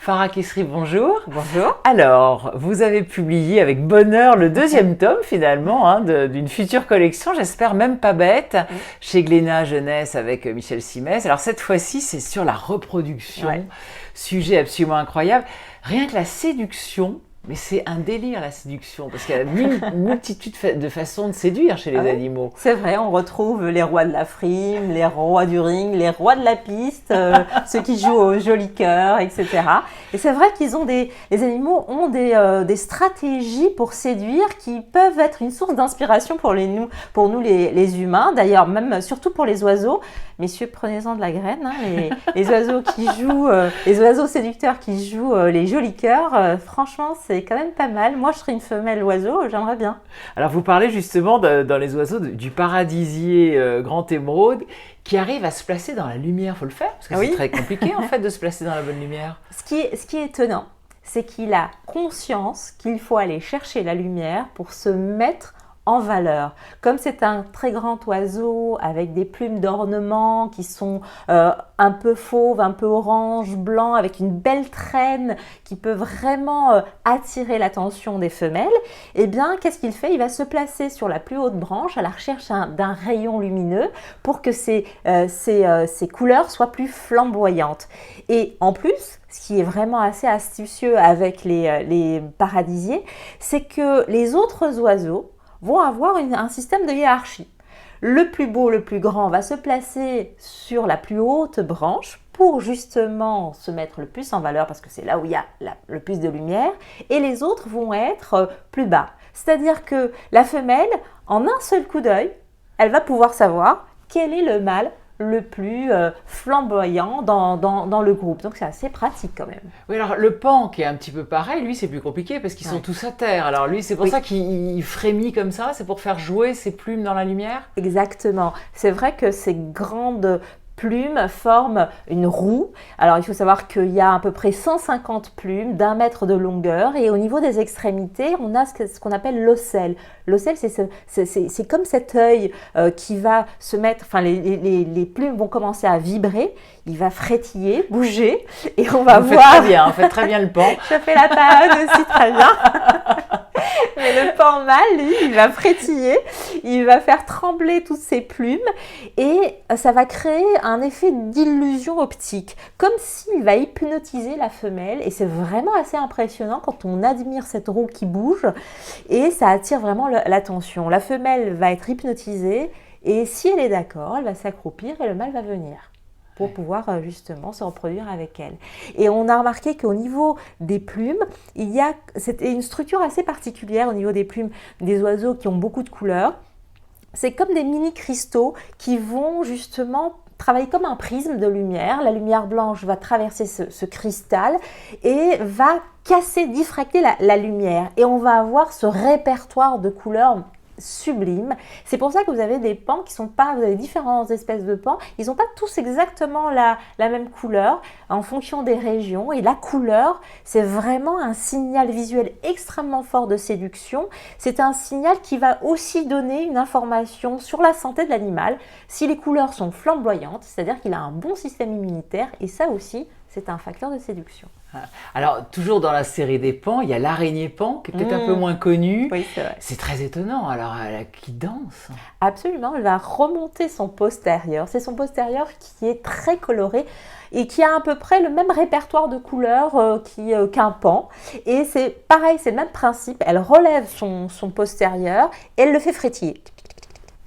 Farah Kessri, bonjour. Bonjour. Alors, vous avez publié avec bonheur le deuxième tome finalement d'une future collection, j'espère même pas bête, chez Glénat Jeunesse avec Michel Simès. Alors cette fois-ci, c'est sur la reproduction, sujet absolument incroyable. Rien que la séduction, mais c'est un délire la séduction, parce qu'il y a une multitude de façons de séduire chez les animaux. C'est vrai, on retrouve les rois de la frime, les rois du ring, les rois de la piste, ceux qui jouent au joli cœur, etc. Et c'est vrai qu'ils ont les animaux ont des stratégies pour séduire qui peuvent être une source d'inspiration pour nous les humains. D'ailleurs, même surtout pour les oiseaux. Messieurs, prenez-en de la graine. Les oiseaux qui jouent, les oiseaux séducteurs qui jouent les jolis cœurs, franchement, c'est quand même pas mal. Moi, je serais une femelle oiseau, j'aimerais bien. Alors, vous parlez justement dans les oiseaux du paradisier grand émeraude qui arrive à se placer dans la lumière. Il faut le faire parce que c'est très compliqué en fait de se placer dans la bonne lumière. Ce qui est étonnant, c'est qu'il a conscience qu'il faut aller chercher la lumière pour se mettre en valeur. Comme c'est un très grand oiseau avec des plumes d'ornement qui sont un peu fauves, un peu orange, blanc, avec une belle traîne qui peut vraiment attirer l'attention des femelles, eh bien, qu'est-ce qu'il fait? Il va se placer sur la plus haute branche à la recherche d'un rayon lumineux pour que ces couleurs soient plus flamboyantes. Et en plus, ce qui est vraiment assez astucieux avec les paradisiers, c'est que les autres oiseaux vont avoir un système de hiérarchie. Le plus beau, le plus grand va se placer sur la plus haute branche pour justement se mettre le plus en valeur parce que c'est là où il y a le plus de lumière, et les autres vont être plus bas. C'est-à-dire que la femelle, en un seul coup d'œil, elle va pouvoir savoir quel est le mâle le plus flamboyant dans le groupe. Donc c'est assez pratique quand même. Oui, alors le pan qui est un petit peu pareil, lui c'est plus compliqué parce qu'ils sont tous à terre. Alors lui c'est pour ça qu'il frémit comme ça, c'est pour faire jouer ses plumes dans la lumière? Exactement. C'est vrai que ces grandes plumes forment une roue. Alors il faut savoir qu'il y a à peu près 150 plumes d'1 mètre de longueur, et au niveau des extrémités, on a ce qu'on appelle l'ocelle. L'ocelle, c'est comme cet œil qui va se mettre, enfin les plumes vont commencer à vibrer, il va frétiller, bouger, et on va voir... Vous faites très bien le pan. Je fais la panne aussi très bien. Mais le pan mâle, lui, il va frétiller, il va faire trembler toutes ses plumes, et ça va créer un effet d'illusion optique, comme s'il va hypnotiser la femelle, et c'est vraiment assez impressionnant quand on admire cette roue qui bouge, et ça attire vraiment l'attention. La femelle va être hypnotisée, et si elle est d'accord, elle va s'accroupir et le mâle va venir pour pouvoir justement se reproduire avec elle. Et on a remarqué qu'au niveau des plumes, c'était une structure assez particulière au niveau des plumes des oiseaux qui ont beaucoup de couleurs. C'est comme des mini-cristaux qui vont justement travailler comme un prisme de lumière. La lumière blanche va traverser ce cristal et va casser, diffracter la lumière. Et on va avoir ce répertoire de couleurs sublime. C'est pour ça que vous avez des pans qui sont pas, vous avez différentes espèces de pans, ils n'ont pas tous exactement la même couleur en fonction des régions, et la couleur, c'est vraiment un signal visuel extrêmement fort de séduction. C'est un signal qui va aussi donner une information sur la santé de l'animal. Si les couleurs sont flamboyantes, c'est-à-dire qu'il a un bon système immunitaire, et ça aussi, c'est un facteur de séduction. Alors, toujours dans la série des pans, il y a l'araignée pan, qui est peut-être un peu moins connue. Oui, c'est vrai. C'est très étonnant, alors, qui danse. Absolument, elle va remonter son postérieur. C'est son postérieur qui est très coloré et qui a à peu près le même répertoire de couleurs qu'un pan. Et c'est pareil, c'est le même principe. Elle relève son postérieur et elle le fait frétiller.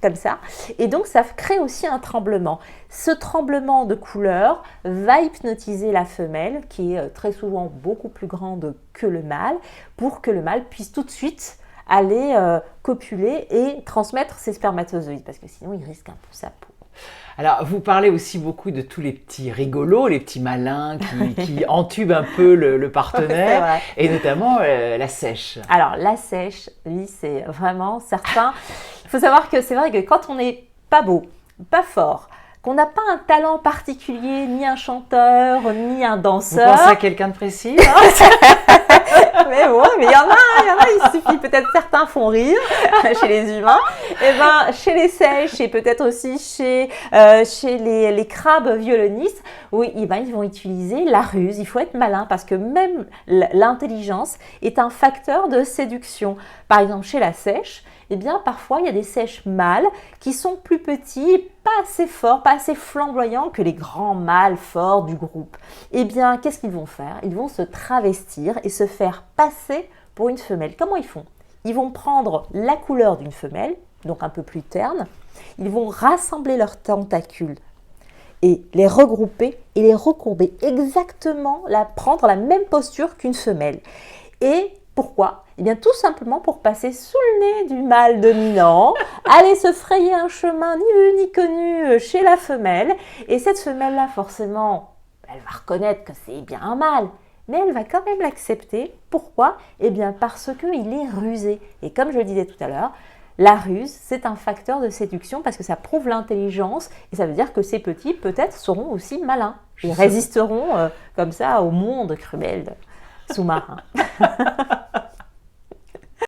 Comme ça, et donc ça crée aussi un tremblement. Ce tremblement de couleur va hypnotiser la femelle, qui est très souvent beaucoup plus grande que le mâle, pour que le mâle puisse tout de suite aller copuler et transmettre ses spermatozoïdes, parce que sinon il risque un peu sa peau. Alors, vous parlez aussi beaucoup de tous les petits rigolos, les petits malins qui entubent un peu le partenaire, et notamment la sèche. Alors, la sèche, lui, c'est vraiment certain. Il faut savoir que c'est vrai que quand on n'est pas beau, pas fort, qu'on n'a pas un talent particulier, ni un chanteur, ni un danseur... Vous pensez à quelqu'un de précis? mais bon, mais il y en a, il suffit peut-être certains font rire chez les humains. Et ben chez les seiches et peut-être aussi chez les crabes violonistes, oui, ils vont utiliser la ruse. Il faut être malin parce que même l'intelligence est un facteur de séduction. Par exemple, chez la seiche, eh bien, parfois, il y a des seiches mâles qui sont plus petits, pas assez forts, pas assez flamboyants que les grands mâles forts du groupe. Eh bien, qu'est-ce qu'ils vont faire? Ils vont se travestir et se faire passer pour une femelle. Comment ils font? Ils vont prendre la couleur d'une femelle, donc un peu plus terne. Ils vont rassembler leurs tentacules et les regrouper et les recourber exactement, prendre la même posture qu'une femelle. Et pourquoi? Eh bien, tout simplement pour passer sous le nez du mâle dominant, aller se frayer un chemin ni vu ni connu chez la femelle. Et cette femelle-là, forcément, elle va reconnaître que c'est bien un mâle, mais elle va quand même l'accepter. Pourquoi? Eh bien, parce qu'il est rusé. Et comme je le disais tout à l'heure, la ruse, c'est un facteur de séduction parce que ça prouve l'intelligence et ça veut dire que ces petits, peut-être, seront aussi malins. Ils résisteront comme ça au monde cruel sous-marin.